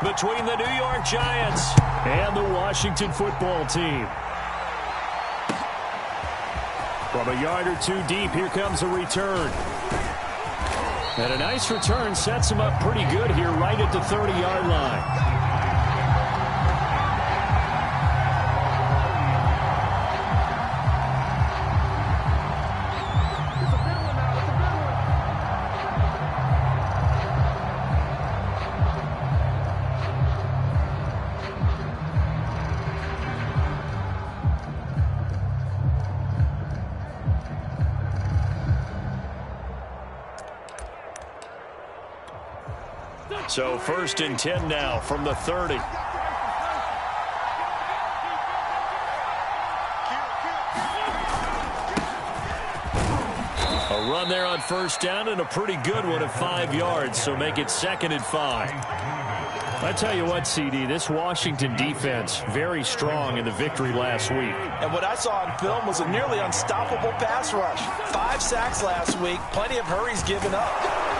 between the New York Giants and the Washington football team. From a yard or two deep, here comes a return. And a nice return sets him up pretty good here right at the 30-yard line. So 1st and 10 now from the 30. A run there on 1st down and a pretty good one at 5 yards, so make it 2nd and 5. I tell you what, CD, this Washington defense, very strong in the victory last week. And what I saw on film was a nearly unstoppable pass rush. 5 sacks last week, plenty of hurries given up.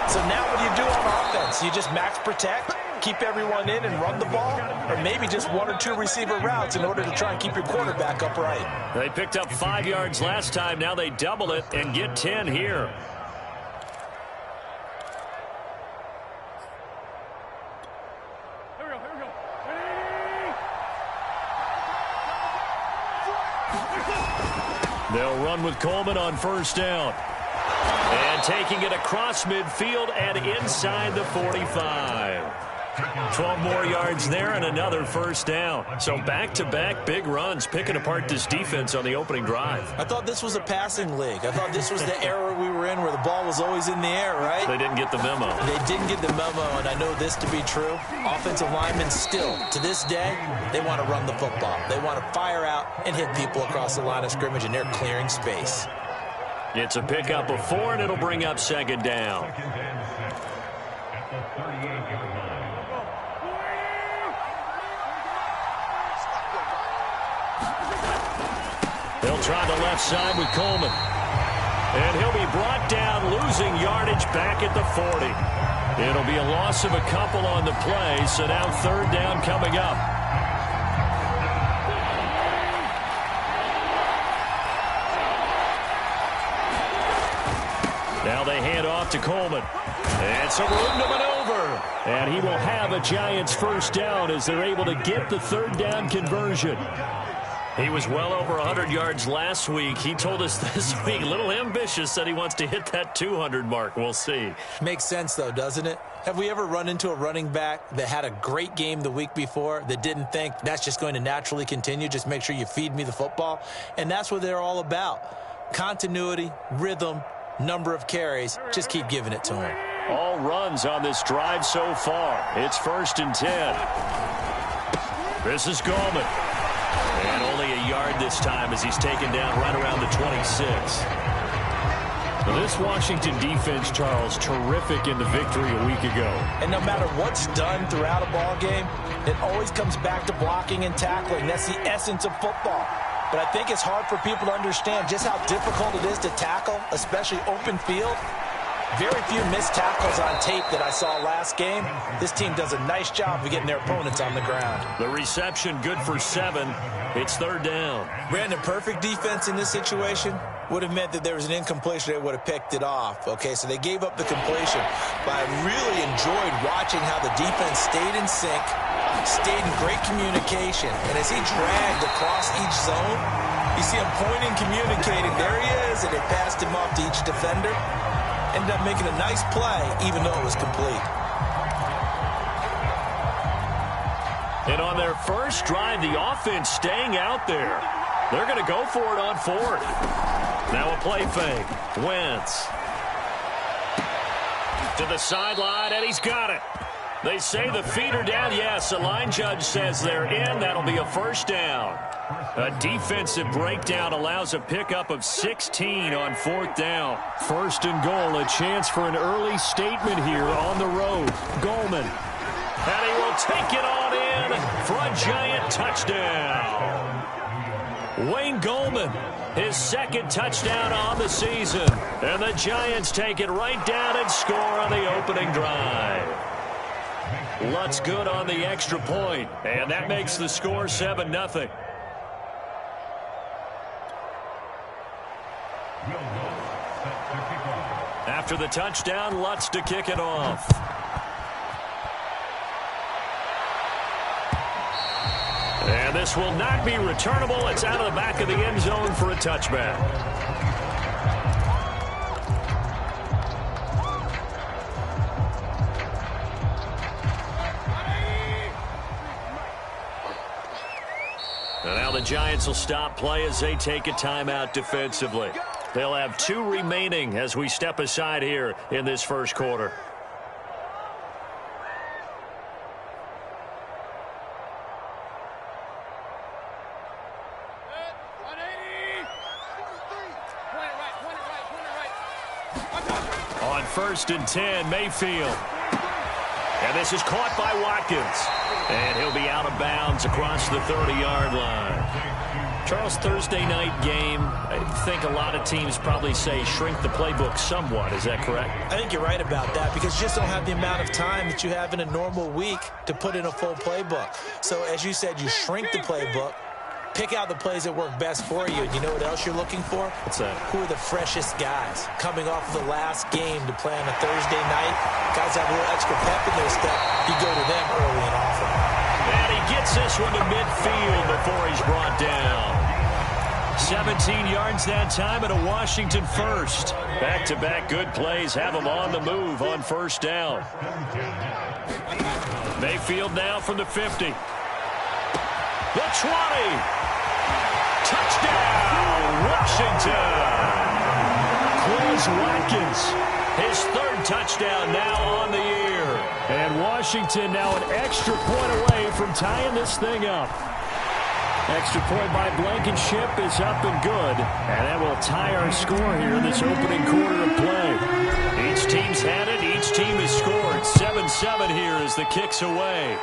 So now what do you do on offense? You just max protect, keep everyone in and run the ball, or maybe just 1 or 2 receiver routes in order to try and keep your quarterback upright. They picked up 5 yards last time. Now they double it and get 10 here. They'll run with Coleman on 1st down. And taking it across midfield and inside the 45. 12 more yards there and another 1st down. So back-to-back big runs, picking apart this defense on the opening drive. I thought this was a passing league. I thought this was the era we were in where the ball was always in the air, right? They didn't get the memo. They didn't get the memo, and I know this to be true. Offensive linemen still, to this day, they want to run the football. They want to fire out and hit people across the line of scrimmage, and they're clearing space. It's a pickup of 4, and it'll bring up 2nd down. They'll try the left side with Coleman. And he'll be brought down, losing yardage back at the 40. It'll be a loss of a couple on the play, so now 3rd down coming up. Now they hand off to Coleman. And some room to maneuver. And he will have a Giants 1st down as they're able to get the 3rd down conversion. He was well over 100 yards last week. He told us this week, a little ambitious, said he wants to hit that 200 mark. We'll see. Makes sense, though, doesn't it? Have we ever run into a running back that had a great game the week before that didn't think that's just going to naturally continue? Just make sure you feed me the football. And that's what they're all about. Continuity, rhythm, number of carries. Just keep giving it to him. All runs on this drive so far. It's 1st and 10. This is Gallman. And only a yard this time as he's taken down right around the 26. This Washington defense, Charles, terrific in the victory a week ago. And no matter what's done throughout a ball game, it always comes back to blocking and tackling. That's the essence of football. But I think it's hard for people to understand just how difficult it is to tackle, especially open field. Very few missed tackles on tape that I saw last game. This team does a nice job of getting their opponents on the ground. The reception good for 7. It's 3rd down. Brandon, perfect defense in this situation would have meant that there was an incompletion. They would have picked it off. Okay, so they gave up the completion. But I really enjoyed watching how the defense stayed in sync, stayed in great communication. And as he dragged across each zone, you see him pointing, communicating. There he is, and they passed him off to each defender. Ended up making a nice play, even though it was complete. And on their first drive, the offense staying out there. They're going to go for it on 4th. Now a play fake. Wentz. To the sideline, and he's got it. They say the feet are down. Yes, the line judge says they're in. That'll be a 1st down. A defensive breakdown allows a pickup of 16 on 4th down. 1st and goal, a chance for an early statement here on the road. Gallman. And he will take it on in for a Giant touchdown. Wayne Gallman, his 2nd touchdown on the season. And the Giants take it right down and score on the opening drive. Lutz good on the extra point, and that makes the score 7-0. After the touchdown, Lutz to kick it off. And this will not be returnable. It's out of the back of the end zone for a touchback. And now the Giants will stop play as they take a timeout defensively. They'll have 2 remaining as we step aside here in this first quarter. On 1st and 10, Mayfield. And this is caught by Watkins. And he'll be out of bounds across the 30-yard line. Charles, Thursday night game, I think a lot of teams probably say shrink the playbook somewhat. Is that correct? I think you're right about that because you just don't have the amount of time that you have in a normal week to put in a full playbook. So as you said, you shrink the playbook, pick out the plays that work best for you. And you know what else you're looking for? What's that? Who are the freshest guys coming off of the last game to play on a Thursday night? Guys have a little extra pep in their step. You go to them early and often. And he gets this one to midfield before he's brought down. 17 yards that time and a Washington first. Back-to-back good plays have him on the move on 1st down. Mayfield now from the 50. The 20. Touchdown, Washington. Quez Watkins, his 3rd touchdown now on the year. And Washington now an extra point away from tying this thing up. Extra point by Blankenship is up and good. And that will tie our score here in this opening quarter of play. Each team's had it. Each team has scored. 7-7 here as the kick's away.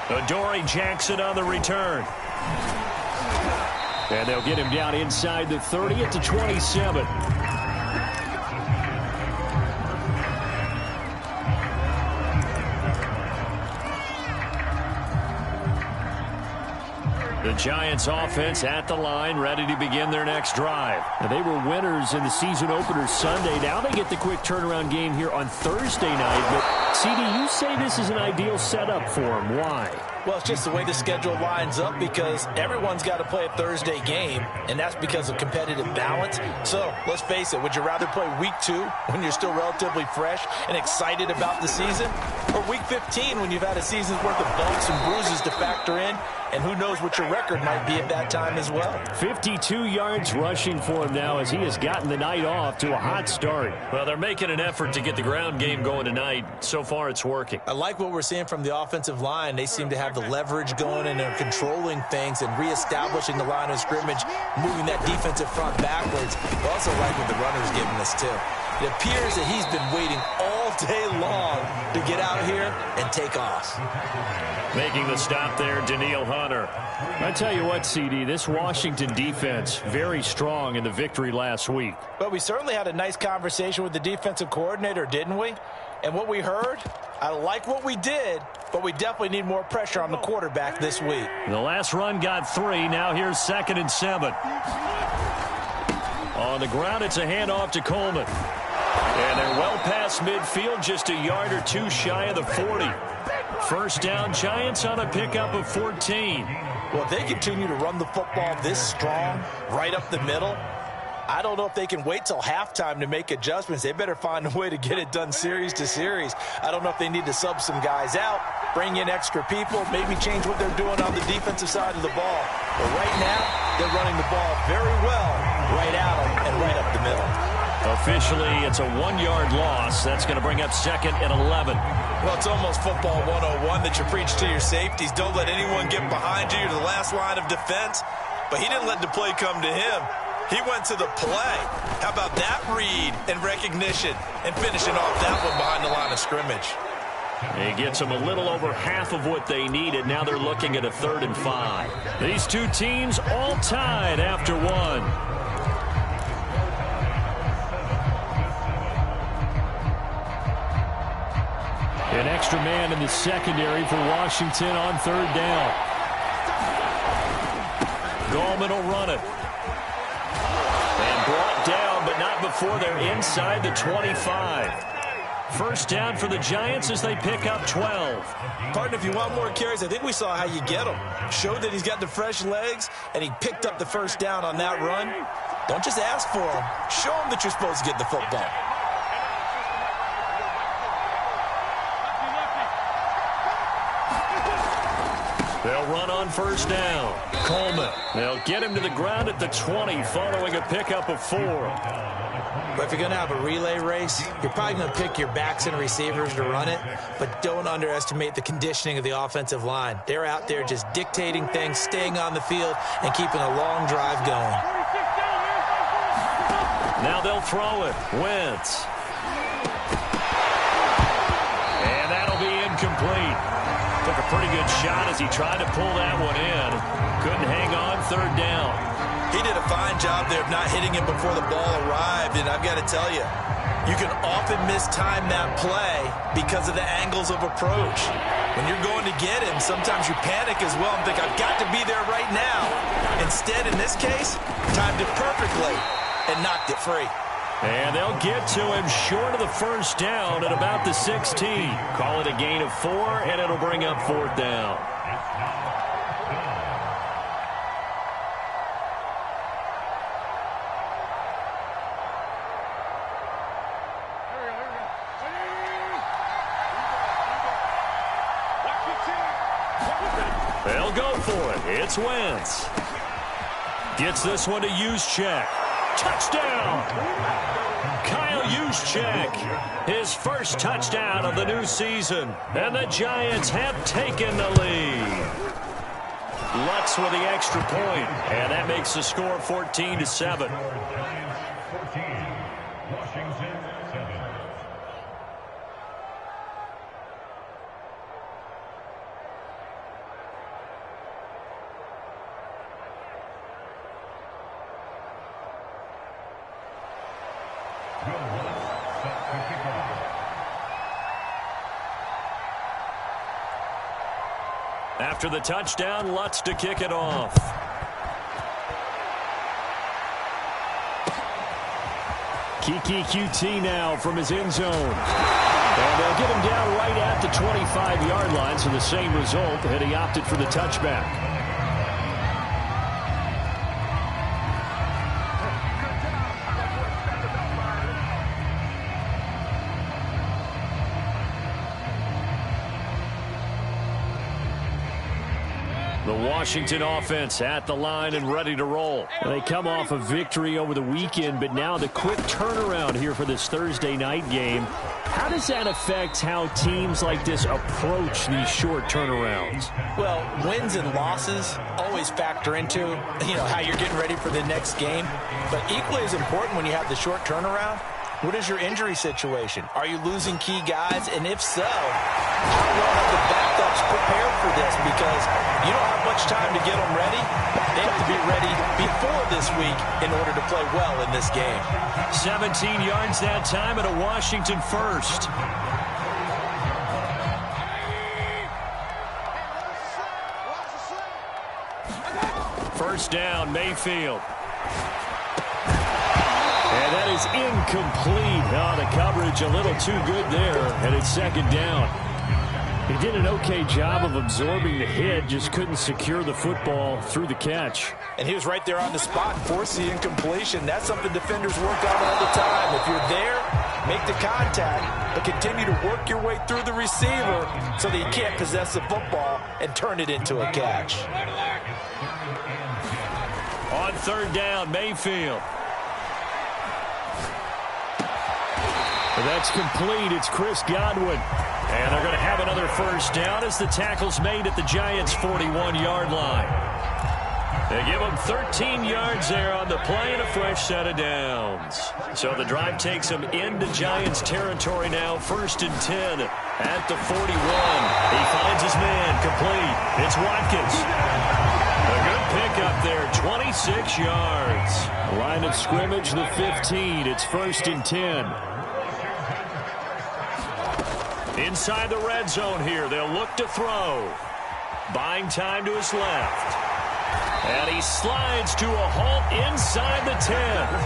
Adoree Jackson on the return. And they'll get him down inside the 30 at the 27. The Giants offense at the line, ready to begin their next drive. Now, they were winners in the season opener Sunday. Now they get the quick turnaround game here on Thursday night. But, CD, you say this is an ideal setup for them. Why? Well, it's just the way the schedule lines up because everyone's got to play a Thursday game, and that's because of competitive balance. So, let's face it, would you rather play week 2 when you're still relatively fresh and excited about the season, or week 15 when you've had a season's worth of bumps and bruises to factor in, and who knows what your record might be at that time as well. 52 yards rushing for him now as he has gotten the night off to a hot start. Well, they're making an effort to get the ground game going tonight. So far, it's working. I like what we're seeing from the offensive line. They seem to have the leverage going, and they're controlling things and reestablishing the line of scrimmage, moving that defensive front backwards. I also like what the runner's giving us, too. It appears that he's been waiting all day long to get out here and take off. Making the stop there, Danielle Hunter. I tell you what, CD, this Washington defense, very strong in the victory last week. But we certainly had a nice conversation with the defensive coordinator, didn't we? And what we heard, I like what we did, but we definitely need more pressure on the quarterback this week. The last run got 3. Now here's 2nd and 7. On the ground, it's a handoff to Coleman. And they're well past midfield, just a yard or 2 shy of the 40. 1st down, Giants on a pickup of 14. Well, if they continue to run the football this strong, right up the middle, I don't know if they can wait till halftime to make adjustments. They better find a way to get it done series to series. I don't know if they need to sub some guys out, bring in extra people, maybe change what they're doing on the defensive side of the ball. But right now, they're running the ball very well right at them and right up the middle. Officially, it's a 1-yard loss. That's going to bring up 2nd and 11. Well, it's almost football 101 that you preach to your safeties. Don't let anyone get behind you to the last line of defense. But he didn't let the play come to him. He went to the play. How about that read and recognition and finishing off that one behind the line of scrimmage? He gets them a little over half of what they needed. Now they're looking at a 3rd and 5. These two teams all tied after 1. An extra man in the secondary for Washington on third down. Gallman will run it. And brought down, but not before they're inside the 25. First down for the Giants as they pick up 12. Partner, if you want more carries, I think we saw how you get them. Showed that he's got the fresh legs, and he picked up the first down on that run. Don't just ask for him. Show him that you're supposed to get the football. They'll run on first down. Coleman. They'll get him to the ground at the 20 following a pickup of 4. But if you're going to have a relay race, you're probably going to pick your backs and receivers to run it, but don't underestimate the conditioning of the offensive line. They're out there just dictating things, staying on the field, and keeping a long drive going. Now they'll throw it. Wentz. And that'll be incomplete. Took a pretty good shot as he tried to pull that one in. Couldn't hang on third down. He did a fine job there of not hitting him before the ball arrived, and I've got to tell you, you can often mistime that play because of the angles of approach. When you're going to get him, sometimes you panic as well and think, I've got to be there right now. Instead, in this case, timed it perfectly and knocked it free. And they'll get to him short of the first down at about the 16. Call it a gain of 4, and it'll bring up fourth down. They'll go for it. It's Wentz. Gets this one to Juszczyk. Touchdown! Kyle Juszczyk, his first touchdown of the new season. And the Giants have taken the lead. Lutz with the extra point, and that makes the score 14-7. After the touchdown, Lutz to kick it off. Kiki QT now from his end zone. And they'll get him down right at the 25-yard line, so the same result, and he opted for the touchback. The Washington offense at the line and ready to roll. They come off a victory over the weekend, but now the quick turnaround here for this Thursday night game. How does that affect how teams like this approach these short turnarounds? Well, wins and losses always factor into, how you're getting ready for the next game. But equally as important when you have the short turnaround, what is your injury situation? Are you losing key guys? And if so, how well have the backups prepared for this? Because you don't have much time to get them ready. They have to be ready before this week in order to play well in this game. 17 yards that time and a Washington first. First down, Mayfield. And that is incomplete. Oh, the coverage a little too good there, and it's second down. He did an okay job of absorbing the hit, just couldn't secure the football through the catch. And he was right there on the spot and forced the incompletion. That's something defenders work on all the time. If you're there, make the contact, but continue to work your way through the receiver so that you can't possess the football and turn it into a catch. On third down, Mayfield. That's complete. It's Chris Godwin. And they're going to have another first down as the tackle's made at the Giants' 41-yard line. They give them 13 yards there on the play and a fresh set of downs. So the drive takes them into Giants territory now, 1st and 10 at the 41. He finds his man, complete. It's Watkins. A good pickup there, 26 yards. Line of scrimmage, the 15. It's 1st and 10. Inside the red zone here, they'll look to throw. Buying time to his left. And he slides to a halt inside the 10.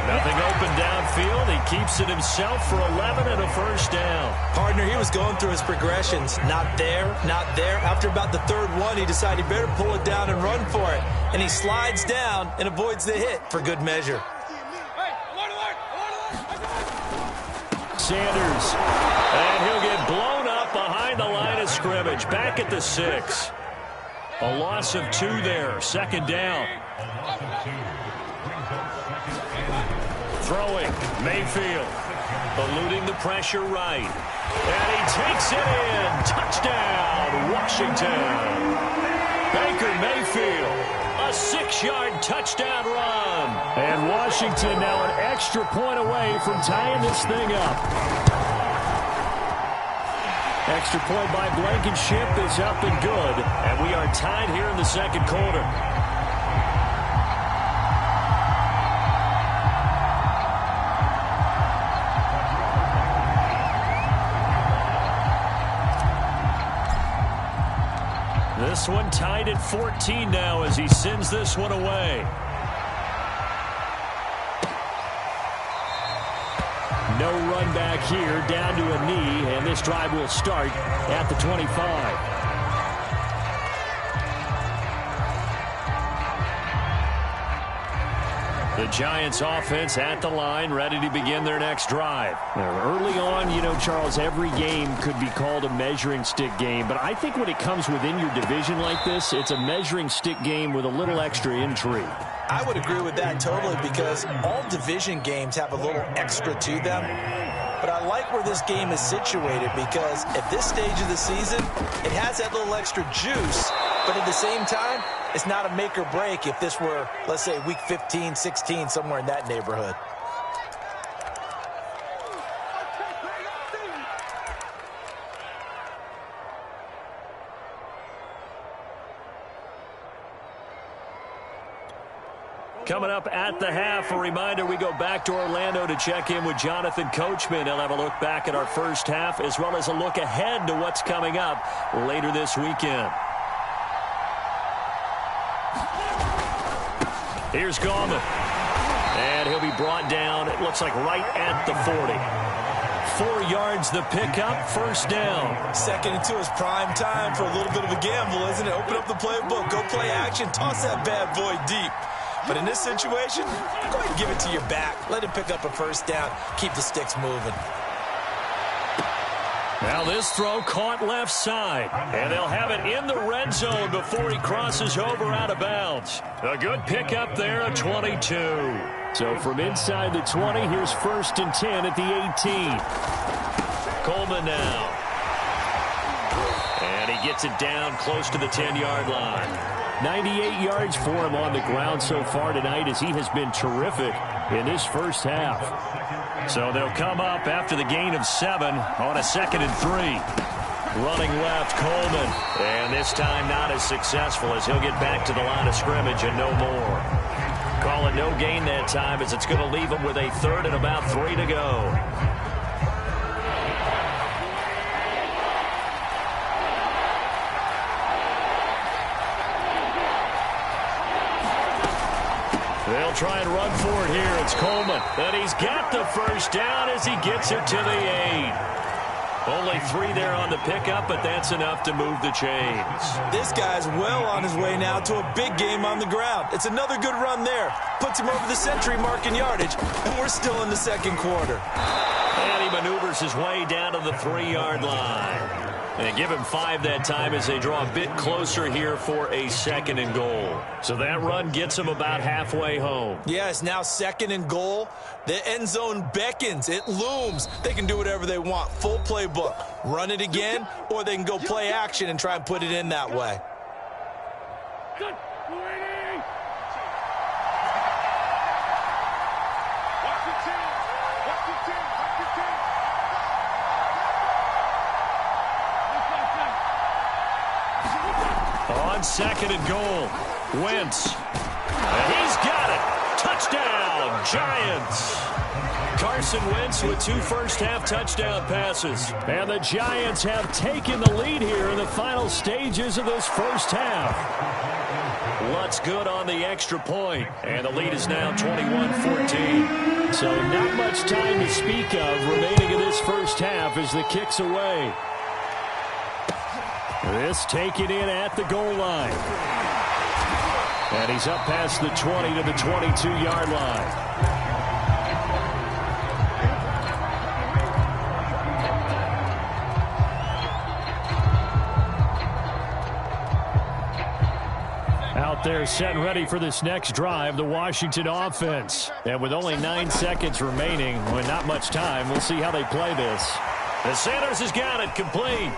Nothing open downfield. He keeps it himself for 11 and a first down. Partner, he was going through his progressions. Not there, not there. After about the third one, he decided he better pull it down and run for it. And he slides down and avoids the hit for good measure. Sanders. And he'll get blown up behind the line of scrimmage. Back at the 6. A loss of 2 there. Second down. Throwing. Mayfield. Eluding the pressure right. And he takes it in. Touchdown, Washington. Baker Mayfield. A 6-yard touchdown run. And Washington now an extra point away from tying this thing up. Extra point by Blankenship is up and good. And we are tied here in the second quarter. This one tied at 14 now as he sends this one away. No run back here, down to a knee, and this drive will start at the 25. The Giants offense at the line, ready to begin their next drive. Early on, you know, Charles, every game could be called a measuring stick game, but I think when it comes within your division like this, it's a measuring stick game with a little extra intrigue. I would agree with that totally because all division games have a little extra to them. But I like where this game is situated because at this stage of the season, it has that little extra juice. But at the same time, it's not a make or break if this were, let's say, week 15, 16, somewhere in that neighborhood. Coming up at the half, a reminder, we go back to Orlando to check in with Jonathan Coachman. He'll have a look back at our first half as well as a look ahead to what's coming up later this weekend. Here's Gallman. And he'll be brought down, it looks like right at the 40. 4 yards the pickup, first down. Second into his prime time for a little bit of a gamble, isn't it? Open up the playbook, go play action, toss that bad boy deep. But in this situation, go ahead and give it to your back. Let him pick up a first down. Keep the sticks moving. Now this throw caught left side. And they'll have it in the red zone before he crosses over out of bounds. A good pickup there at 22. So from inside the 20, here's 1st and 10 at the 18. Coleman now. And he gets it down close to the 10-yard line. 98 yards for him on the ground so far tonight as he has been terrific in this first half. So they'll come up after the gain of 7 on a 2nd and 3. Running left, Coleman. And this time not as successful as he'll get back to the line of scrimmage and no more. Call it no gain that time as it's going to leave him with a 3rd and about 3 to go. They'll try and run for it here. It's Coleman. And he's got the first down as he gets it to the 8. Only 3 there on the pickup, but that's enough to move the chains. This guy's well on his way now to a big game on the ground. It's another good run there. Puts him over the century mark in yardage, and we're still in the second quarter. And he maneuvers his way down to the 3-yard line. And they give him 5 that time as they draw a bit closer here for a 2nd and goal. So that run gets him about halfway home. Yeah, it's now 2nd and goal. The end zone beckons. It looms. They can do whatever they want. Full playbook. Run it again, or they can go play action and try and put it in that way. Good. On 2nd and goal, Wentz. And he's got it. Touchdown, Giants. Carson Wentz with 2 first-half touchdown passes. And the Giants have taken the lead here in the final stages of this first half. Lutz good on the extra point, and the lead is now 21-14. So not much time to speak of remaining in this first half as the kick's away. This taken in at the goal line. And he's up past the 20 to the 22-yard line. Out there set and ready for this next drive, the Washington offense. And with only 9 seconds remaining, with not much time, we'll see how they play this. The Sanders has got it complete.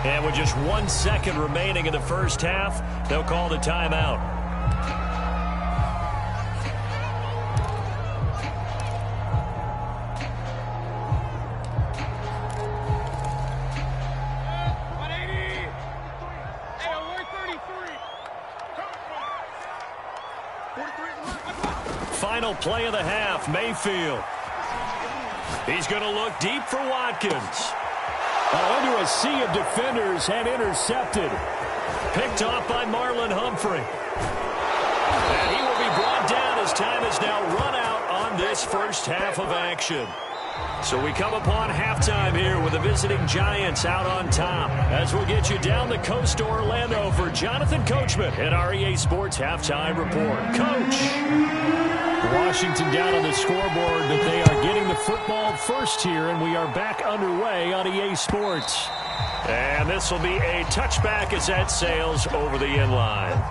And with just 1 second remaining in the first half, they'll call the timeout. Final play of the half, Mayfield. He's going to look deep for Watkins. Under a sea of defenders and intercepted. Picked off by Marlon Humphrey. And he will be brought down as time has now run out on this first half of action. So we come upon halftime here with the visiting Giants out on top. As we'll get you down the coast to Orlando for Jonathan Coachman at our EA Sports Halftime Report. Coach. Washington down on the scoreboard, but they are getting the football first here, and we are back underway on EA Sports. And this will be a touchback as that sails over the end line.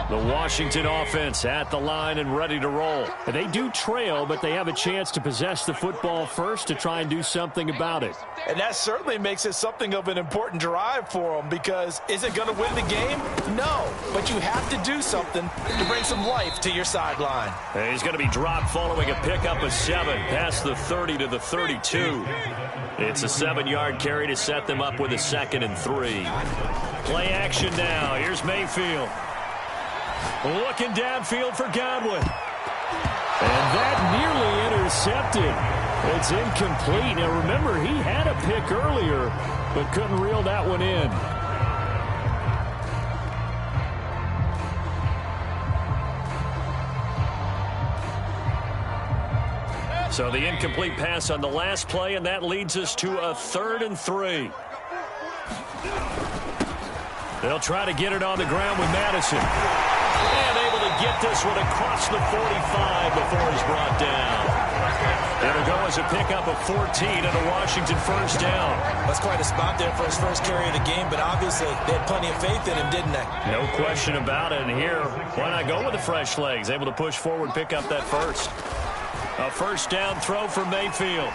The Washington offense at the line and ready to roll. And they do trail, but they have a chance to possess the football first to try and do something about it. And that certainly makes it something of an important drive for them, because is it going to win the game? No, but you have to do something to bring some life to your sideline. And he's going to be dropped following a pickup of 7 past the 30 to the 32. It's a 7-yard carry to set them up with a 2nd and 3. Play action now. Here's Mayfield. Looking downfield for Godwin. And that nearly intercepted. It's incomplete. Now remember, he had a pick earlier, but couldn't reel that one in. So the incomplete pass on the last play, and that leads us to a 3rd and 3. They'll try to get it on the ground with Madison. And able to get this one across the 45 before he's brought down. It'll go as a pickup of 14 and a Washington first down. That's quite a spot there for his first carry of the game, but obviously they had plenty of faith in him, didn't they? No question about it. And here, why not go with the fresh legs? Able to push forward, pick up that first. A first down throw for Mayfield.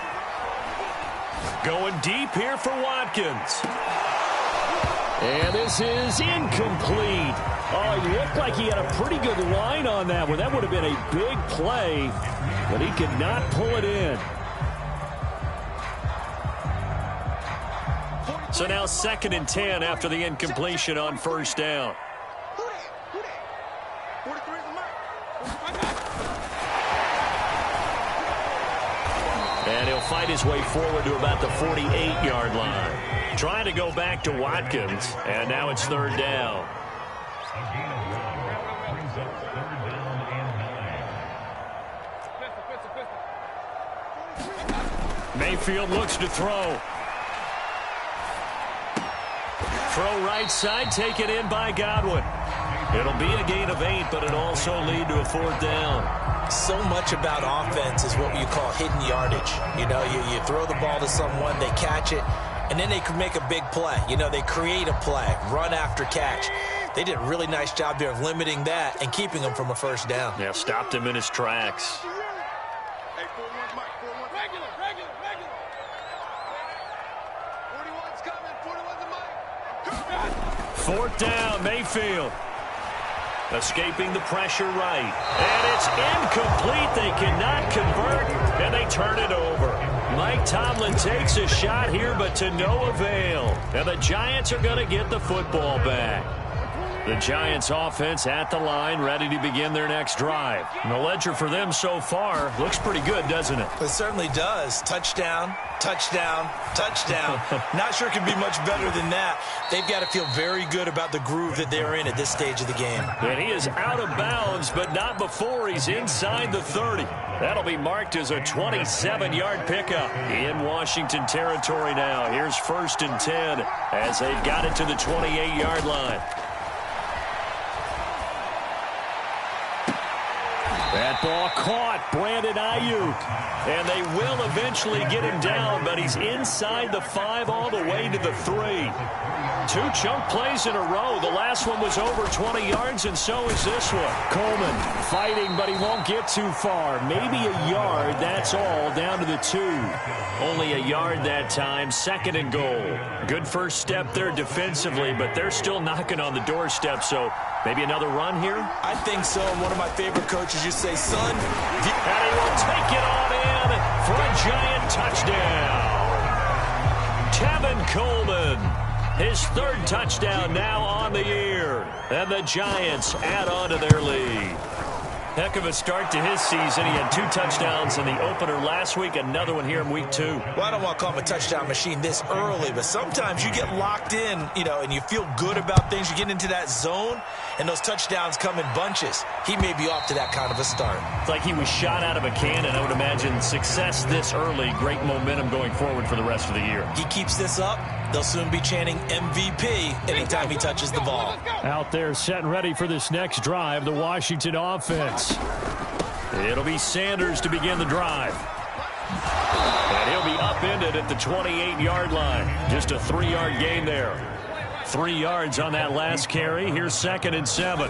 Going deep here for Watkins. And this is incomplete. Oh, he looked like he had a pretty good line on that one. That would have been a big play, but he could not pull it in. So now 2nd and 10 after the incompletion on first down. And he'll fight his way forward to about the 48-yard line. Trying to go back to Watkins, and now it's 3rd down. Mayfield looks to throw. Throw right side, taken in by Godwin. It'll be a gain of 8, but it'll also lead to a 4th down. So much about offense is what you call hidden yardage. You know, you throw the ball to someone, they catch it, and then they can make a big play. You know, they create a play, run after catch. They did a really nice job there of limiting that and keeping him from a first down. Yeah, stopped him in his tracks. Fourth down, Mayfield. Escaping the pressure right. And it's incomplete. They cannot convert, and they turn it over. Mike Tomlin takes a shot here, but to no avail. And the Giants are going to get the football back. The Giants offense at the line, ready to begin their next drive. And the ledger for them so far looks pretty good, doesn't it? It certainly does. Touchdown, touchdown, touchdown. Not sure it can be much better than that. They've got to feel very good about the groove that they're in at this stage of the game. And he is out of bounds, but not before he's inside the 30. That'll be marked as a 27-yard pickup in Washington territory now. Here's 1st and 10 as they've got it to the 28-yard line. That ball caught, Brandon Ayuk. And they will eventually get him down, but he's inside the 5 all the way to the 3. 2 chunk plays in a row. The last one was over 20 yards, and so is this one. Coleman fighting, but he won't get too far. Maybe a yard, that's all, down to the 2. Only a yard that time, 2nd and goal. Good first step there defensively, but they're still knocking on the doorstep, so maybe another run here? I think so. And one of my favorite coaches used to say, son, and he will take it on in for a Giant touchdown. Tevin Coleman, his 3rd touchdown now on the year. And the Giants add on to their lead. Heck of a start to his season. He had 2 touchdowns in the opener last week, another one here in week 2. Well, I don't want to call him a touchdown machine this early, but sometimes you get locked in, and you feel good about things. You get into that zone, and those touchdowns come in bunches. He may be off to that kind of a start. It's like he was shot out of a cannon. I would imagine success this early, great momentum going forward for the rest of the year. He keeps this up, they'll soon be chanting MVP anytime he touches the ball. Out there set and ready for this next drive, the Washington offense. It'll be Sanders to begin the drive. And he'll be upended at the 28-yard line. Just a 3-yard gain there. 3 yards on that last carry. Here's 2nd and 7.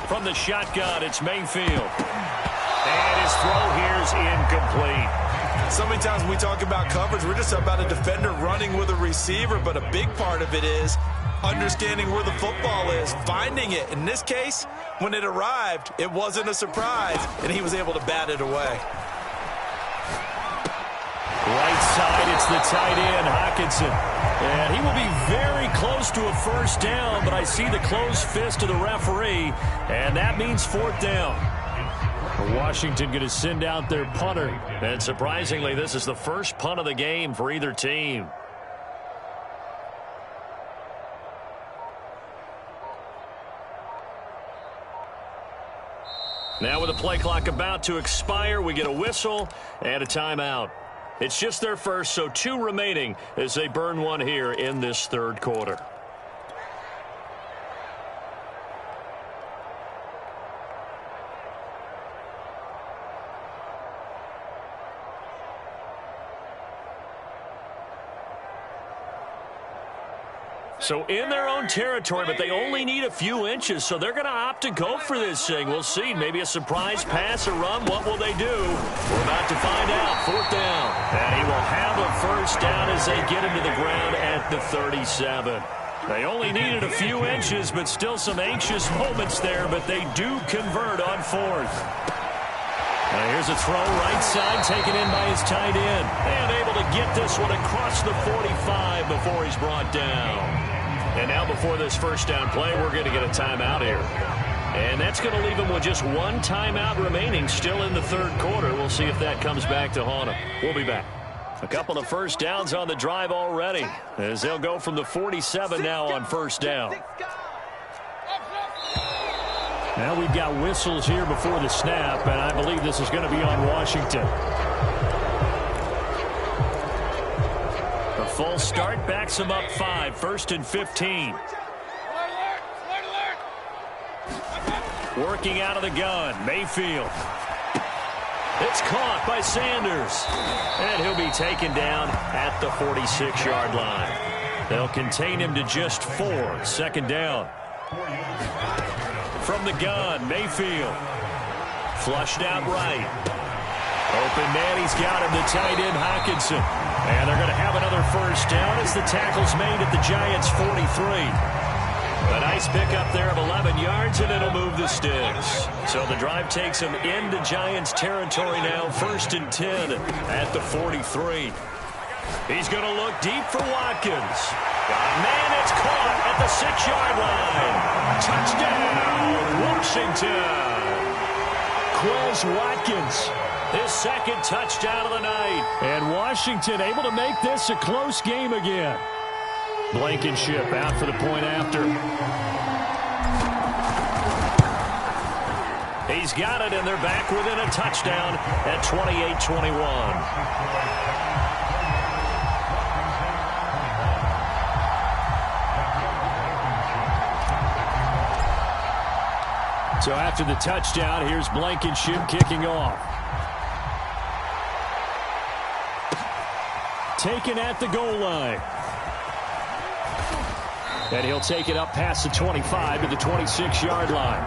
From the shotgun, it's Mayfield. And his throw here's incomplete. So many times when we talk about coverage, we're just about a defender running with a receiver, but a big part of it is understanding where the football is, finding it. In this case, when it arrived, it wasn't a surprise, and he was able to bat it away. Right side, it's the tight end, Hockenson. And he will be very close to a 1st down, but I see the closed fist of the referee, and that means 4th down. Washington going to send out their punter. And surprisingly, this is the first punt of the game for either team. Now with the play clock about to expire, we get a whistle and a timeout. It's just their first, so 2 remaining as they burn one here in this 3rd quarter. So in their own territory, but they only need a few inches, so they're going to opt to go for this thing. We'll see. Maybe a surprise pass or run. What will they do? We're about to find out. 4th down. And he will have a 1st down as they get him to the ground at the 37. They only needed a few inches, but still some anxious moments there, but they do convert on 4th. Now here's a throw right side taken in by his tight end. And able to get this one across the 45 before he's brought down. And now before this 1st down play, we're going to get a timeout here. And that's going to leave him with just 1 timeout remaining still in the 3rd quarter. We'll see if that comes back to haunt him. We'll be back. A couple of 1st downs on the drive already as they'll go from the 47 now on 1st down. Now we've got whistles here before the snap, and I believe this is going to be on Washington. A full start backs him up 5, 1st and 15. Working out of the gun, Mayfield. It's caught by Sanders. And he'll be taken down at the 46-yard line. They'll contain him to just 4, 2nd down. From the gun, Mayfield. Flushed out right. Open man, he's got him, the tight end, Hockenson. And they're going to have another 1st down as the tackle's made at the Giants' 43. A nice pickup there of 11 yards, and it'll move the sticks. So the drive takes them into Giants territory now, 1st and 10 at the 43. He's going to look deep for Watkins. Man, it's caught at the 6-yard line. Touchdown, Washington. Quez Watkins, his 2nd touchdown of the night. And Washington able to make this a close game again. Blankenship out for the point after. He's got it, and they're back within a touchdown at 28-21. So after the touchdown, here's Blankenship kicking off. Taken at the goal line. And he'll take it up past the 25 to the 26-yard line.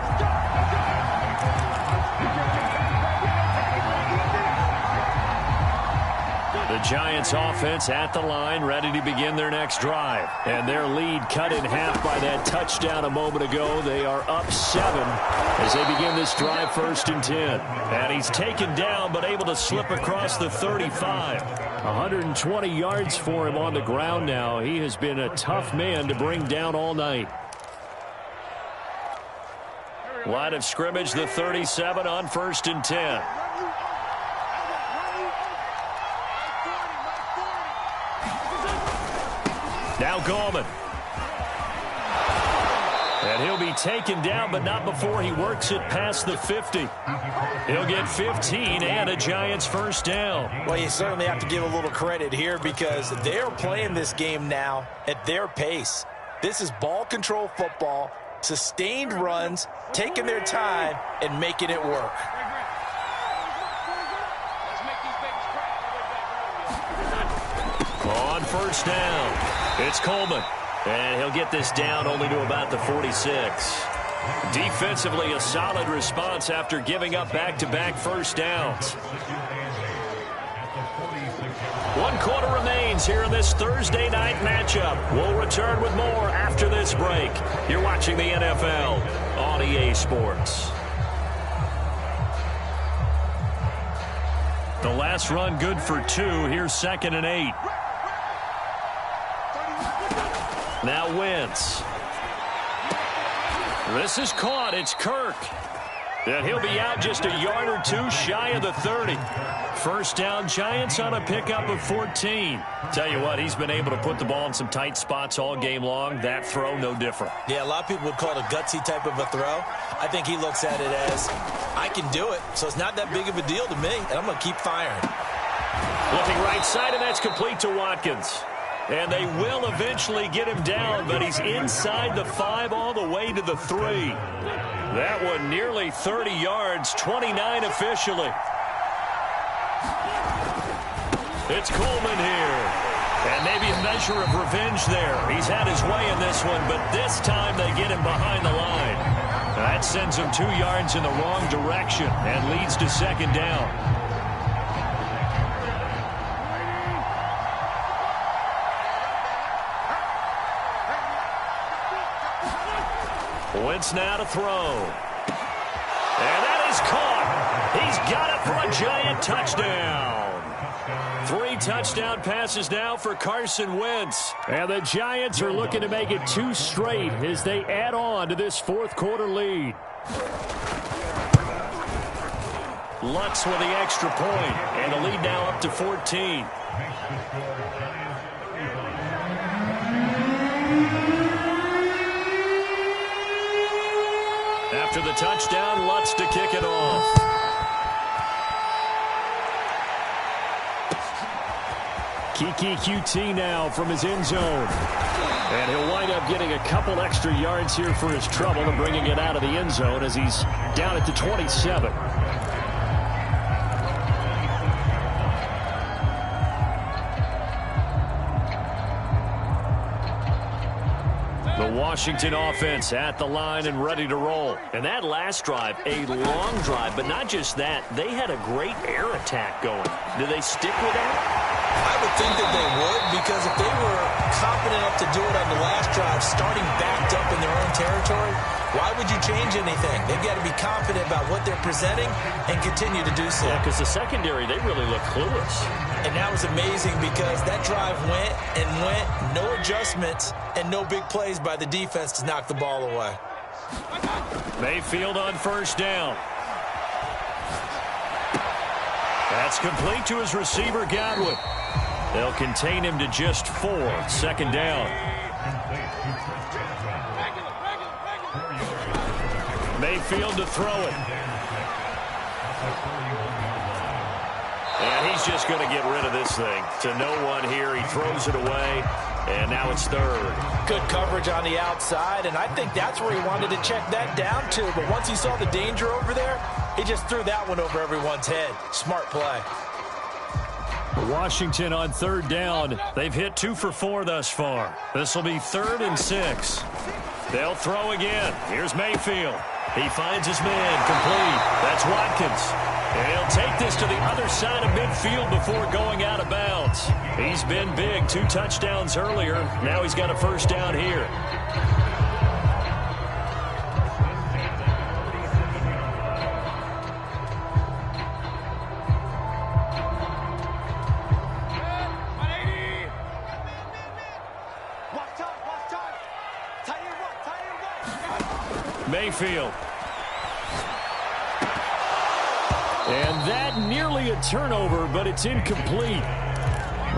The Giants offense at the line, ready to begin their next drive. And their lead cut in half by that touchdown a moment ago. They are up 7 as they begin this drive, 1st and 10. And he's taken down but able to slip across the 35. 120 yards for him on the ground now. He has been a tough man to bring down all night. Line of scrimmage, the 37 on 1st and 10. Now Gallman. And he'll be taken down, but not before he works it past the 50. He'll get 15 and a Giants 1st down. Well, you certainly have to give a little credit here because they're playing this game now at their pace. This is ball control football, sustained runs, taking their time, and making it work. On 1st down, it's Coleman. And he'll get this down only to about the 46. Defensively, a solid response after giving up back-to-back 1st downs. 1 quarter remains here in this Thursday night matchup. We'll return with more after this break. You're watching the NFL on EA Sports. The last run good for 2. Here's 2nd and 8. Now Wentz. This is caught. It's Kirk. And he'll be out just a yard or 2 shy of the 30. 1st down, Giants on a pickup of 14. Tell you what, he's been able to put the ball in some tight spots all game long. That throw, no different. Yeah, a lot of people would call it a gutsy type of a throw. I think he looks at it as, I can do it, so it's not that big of a deal to me, and I'm going to keep firing. Looking right side, and that's complete to Watkins. And they will eventually get him down, but he's inside the 5 all the way to the 3. That one nearly 30 yards, 29 officially. It's Coleman here. And maybe a measure of revenge there. He's had his way in this one, but this time they get him behind the line. That sends him 2 yards in the wrong direction and leads to 2nd down. Wentz now to throw. And that is caught. He's got it for a Giant touchdown. 3 touchdown passes now for Carson Wentz. And the Giants are looking to make it 2 straight as they add on to this 4th quarter lead. Lutz with the extra point, and the lead now up to 14. After the touchdown, Lutz to kick it off. Keke QT now from his end zone. And he'll wind up getting a couple extra yards here for his trouble and bringing it out of the end zone as he's down at the 27. The Washington offense at the line and ready to roll. And that last drive, a long drive, but not just that. They had a great air attack going. Do they stick with that? I would think that they would, because if they were confident enough to do it on the last drive, starting backed up in their own territory, why would you change anything? They've got to be confident about what they're presenting and continue to do so. Yeah, because the secondary, they really look clueless. And that was amazing because that drive went and went, no adjustments and no big plays by the defense to knock the ball away. Mayfield on first down. That's complete to his receiver, Godwin. They'll contain him to just 4. Second down. Mayfield to throw it. And he's just going to get rid of this thing. To no one here. He throws it away. And now it's third. Good coverage on the outside, and I think that's where he wanted to check that down to. But once he saw the danger over there, he just threw that one over everyone's head. Smart play. Washington on third down. They've hit 2 for 4 thus far. This will be 3rd and 6. They'll throw again. Here's Mayfield. He finds his man complete. That's Watkins. And he'll take this to the other side of midfield before going out of bounds. He's been big. 2 touchdowns earlier. Now he's got a first down here. Mayfield. And that nearly a turnover, but it's incomplete.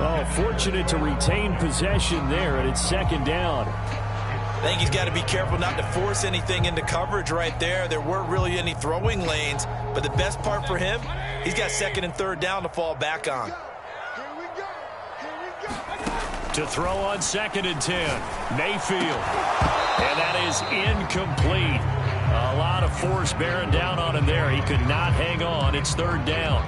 Oh, fortunate to retain possession there, and it's second down. I think he's got to be careful not to force anything into coverage right there. There weren't really any throwing lanes, but the best part for him, he's got 2nd and 3rd down to fall back on. To throw on 2nd and 10, Mayfield. And that is incomplete. A lot of force bearing down on him there. He could not hang on. It's 3rd down.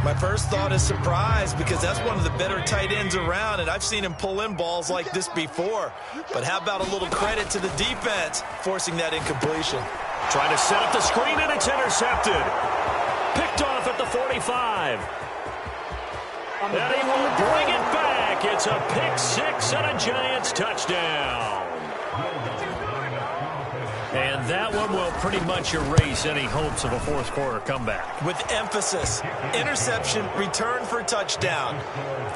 My first thought is surprise, because that's one of the better tight ends around, and I've seen him pull in balls like this before. But how about a little credit to the defense forcing that incompletion? Trying to set up the screen, and it's intercepted. Picked off at the 45. And he will bring it back. It's a pick 6 and a Giants touchdown. And that one will pretty much erase any hopes of a 4th quarter comeback. With emphasis, interception, return for touchdown.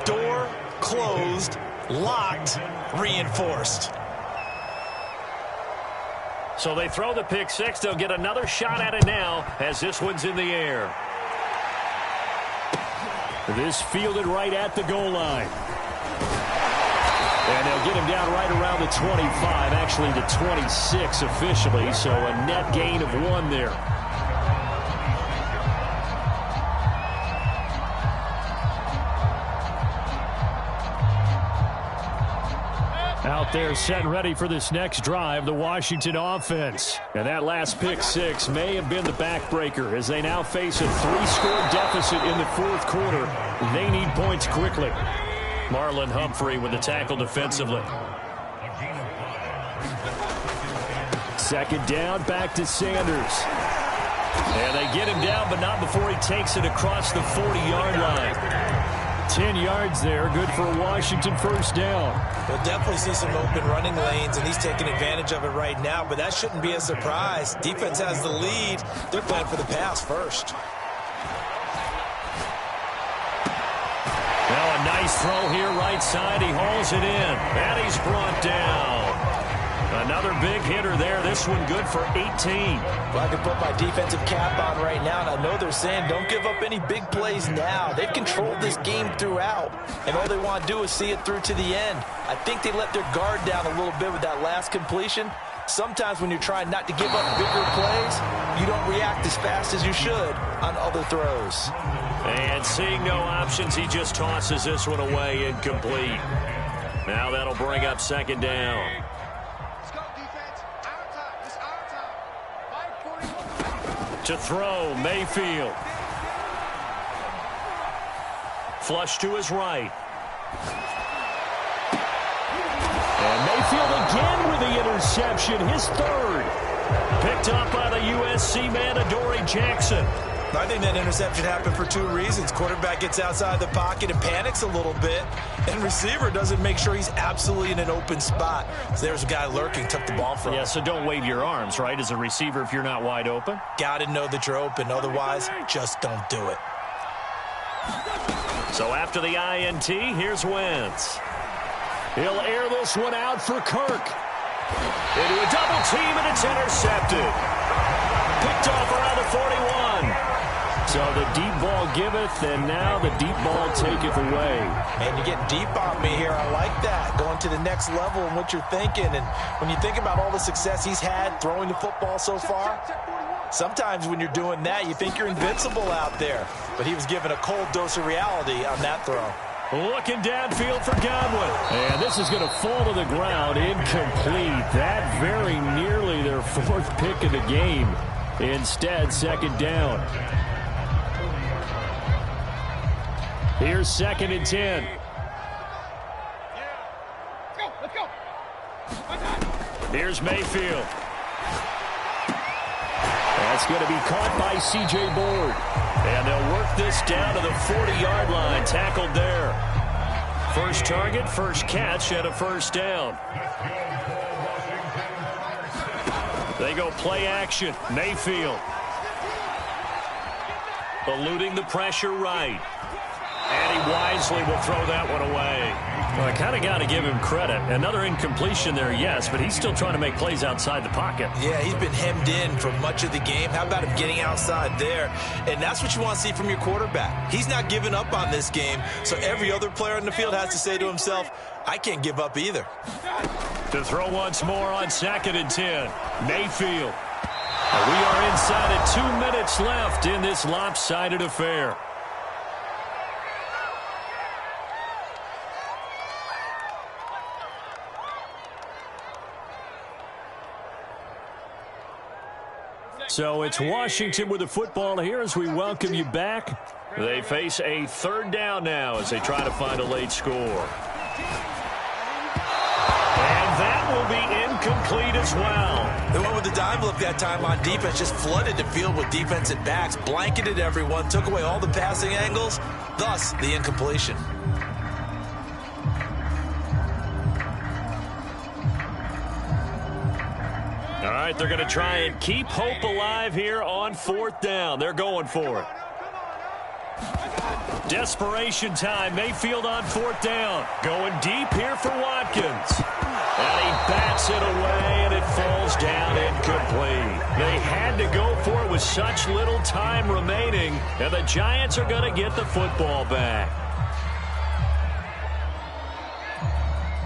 Door closed, locked, reinforced. So they throw the pick 6. They'll get another shot at it now as this one's in the air. This fielded right at the goal line. And they'll get him down right around the 25, actually the 26 officially, so a net gain of 1 there. Out there set and ready for this next drive, the Washington offense. And that last pick 6 may have been the backbreaker as they now face a 3-score deficit in the 4th quarter. They need points quickly. Marlon Humphrey with the tackle defensively. 2nd down, back to Sanders. And they get him down, but not before he takes it across the 40-yard line. 10 yards there, good for a Washington first down. We'll definitely see some open running lanes, and he's taking advantage of it right now, but that shouldn't be a surprise. Defense has the lead. They're playing for the pass first. Now a nice throw here right side. He hauls it in. And he's brought down. Another big hitter there. This one good for 18. Well, I can put my defensive cap on right now, and I know they're saying don't give up any big plays now. They've controlled this game throughout, and all they want to do is see it through to the end. I think they let their guard down a little bit with that last completion. Sometimes when you're trying not to give up bigger plays, you don't react as fast as you should on other throws. And seeing no options, he just tosses this one away incomplete. Now that'll bring up 2nd down. To throw, Mayfield. Flush to his right. And Mayfield again with the interception, his 3rd. Picked up by the USC man, Adoree Jackson. I think that interception happened for two reasons. Quarterback gets outside the pocket and panics a little bit, and receiver doesn't make sure he's absolutely in an open spot. So there's a guy lurking, took the ball from him. Yeah, so don't wave your arms, right, as a receiver if you're not wide open. Got to know that you're open. Otherwise, just don't do it. So after the INT, here's Wentz. He'll air this one out for Kirk. Into a double team, and it's intercepted. Picked off around the 41. So the deep ball giveth, and now the deep ball taketh away. And you get deep on me here. I like that. Going to the next level and what you're thinking. And when you think about all the success he's had throwing the football so far, sometimes when you're doing that, you think you're invincible out there. But he was given a cold dose of reality on that throw. Looking downfield for Godwin. And this is going to fall to the ground, incomplete. That very nearly their fourth pick of the game. Instead, second down. Here's 2nd and 10. Let's go. Here's Mayfield. That's going to be caught by C.J. Board. And they'll work this down to the 40-yard line. Tackled there. First target, first catch, and a first down. They go play action. Mayfield. Eluding the pressure right. And he wisely will throw that one away. Well, I kind of got to give him credit. Another incompletion there, yes, but he's still trying to make plays outside the pocket. Yeah, he's been hemmed in for much of the game. How about him getting outside there? And that's what you want to see from your quarterback. He's not giving up on this game, so every other player on the field has to say to himself, I can't give up either. To throw once more on 2nd and 10. Mayfield. We are inside of 2 minutes left in this lopsided affair. So it's Washington with the football here as we welcome you back. They face a 3rd down now as they try to find a late score. And that will be incomplete as well. They went with the dime look that time on defense, just flooded the field with defensive backs, blanketed everyone, took away all the passing angles, thus the incompletion. All right, they're going to try and keep hope alive here on 4th down. They're going for it. Desperation time. Mayfield on 4th down. Going deep here for Watkins. And he bats it away, and it falls down incomplete. They had to go for it with such little time remaining, and the Giants are going to get the football back.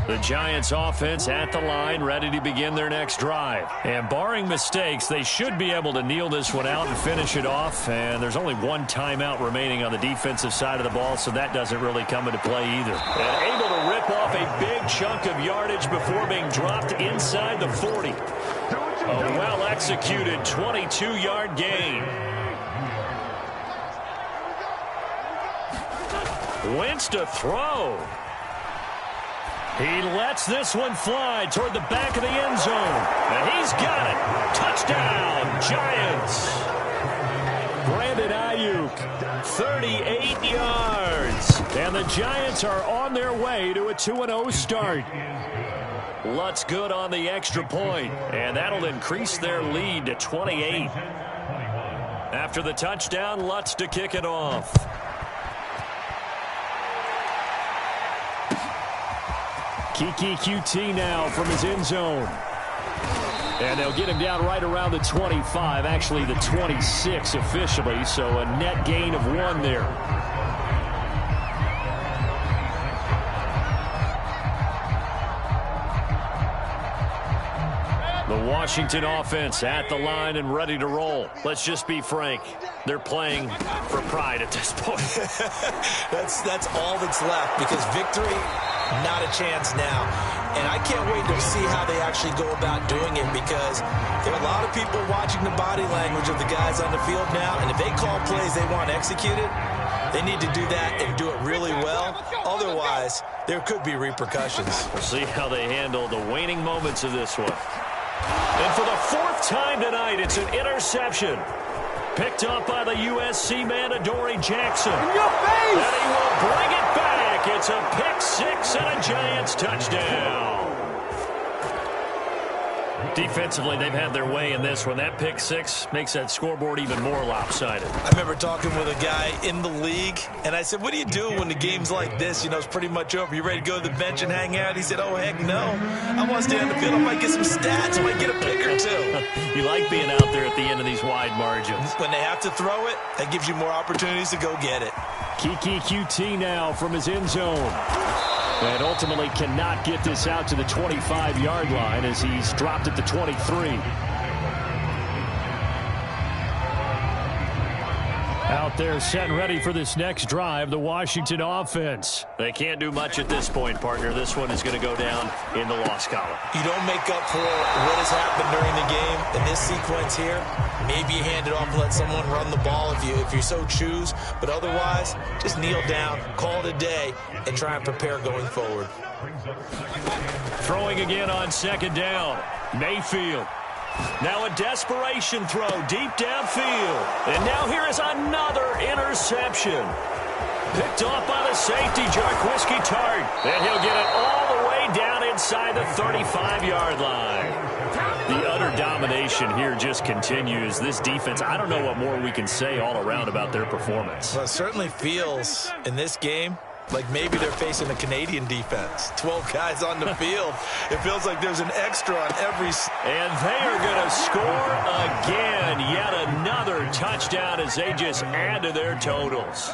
The Giants offense at the line, ready to begin their next drive. And barring mistakes, they should be able to kneel this one out and finish it off. And there's only one timeout remaining on the defensive side of the ball, so that doesn't really come into play either. And able to rip off a big chunk of yardage before being dropped inside the 40. A well-executed 22-yard gain. Wentz to throw. He lets this one fly toward the back of the end zone. And he's got it. Touchdown, Giants. Brandon Ayuk, 38 yards. And the Giants are on their way to a 2-0 start. Lutz good on the extra point, and that'll increase their lead to 28. After the touchdown, Lutz to kick it off. Kiki QT now from his end zone. And they'll get him down right around the 25, actually the 26 officially, so a net gain of 1 there. The Washington offense at the line and ready to roll. Let's just be frank. They're playing for pride at this point. That's all that's left, because victory, not a chance now. And I can't wait to see how they actually go about doing it, because there are a lot of people watching the body language of the guys on the field now, and if they call plays they want executed, they need to do that and do it really well. Otherwise, there could be repercussions. We'll see how they handle the waning moments of this one. And for the 4th time tonight, it's an interception. Picked up by the USC man, Adoree Jackson. In your face! And he will bring it back. It's a pick six and a Giants touchdown. Defensively, they've had their way in this one. That pick six makes that scoreboard even more lopsided. I remember talking with a guy in the league, and I said, what do you do when the game's like this? You know, it's pretty much over. You ready to go to the bench and hang out? He said, oh, heck no. I want to stay on the field. I might get some stats. I might get a pick or two. You like being out there at the end of these wide margins. When they have to throw it, that gives you more opportunities to go get it. Keke QT now from his end zone. And ultimately cannot get this out to the 25-yard line as he's dropped at the 23. Out there set and ready for this next drive, the Washington offense. They can't do much at this point, partner. This one is going to go down in the loss column. You don't make up for what has happened during the game in this sequence here. Maybe you hand it off and let someone run the ball if you so choose. But otherwise, just kneel down, call it a day, and try and prepare going forward. Throwing again on second down. Mayfield. Now a desperation throw deep downfield. And now here is another interception. Picked off by the safety, Jarquiski Tart. And he'll get it all the way down inside the 35-yard line. The utter domination here just continues. This defense, I don't know what more we can say all around about their performance. Well, it certainly feels in this game like maybe they're facing a Canadian defense. 12 guys on the field. It feels like there's an extra on every... And they are going to score again. Yet another touchdown as they just add to their totals.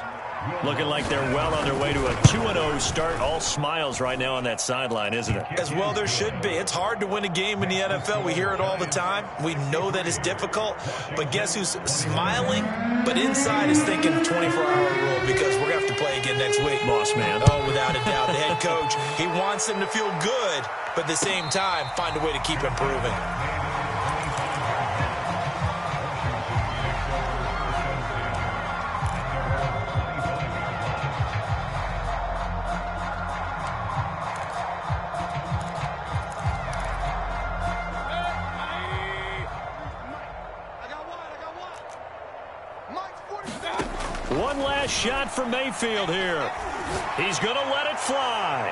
Looking like they're well on their way to a 2-0 start. All smiles right now on that sideline, isn't it? As well there should be. It's hard to win a game in the NFL. We hear it all the time. We know that it's difficult. But guess who's smiling? But inside is thinking 24-hour rule because we're going to have to play again next week. Boss man. Oh, without a doubt. The head coach, he wants them to feel good, but at the same time, find a way to keep improving. One last shot for Mayfield here. He's going to let it fly.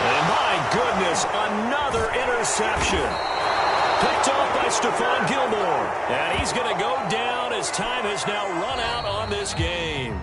And my goodness, another interception. Picked off by Stephon Gilmore. And he's going to go down as time has now run out on this game.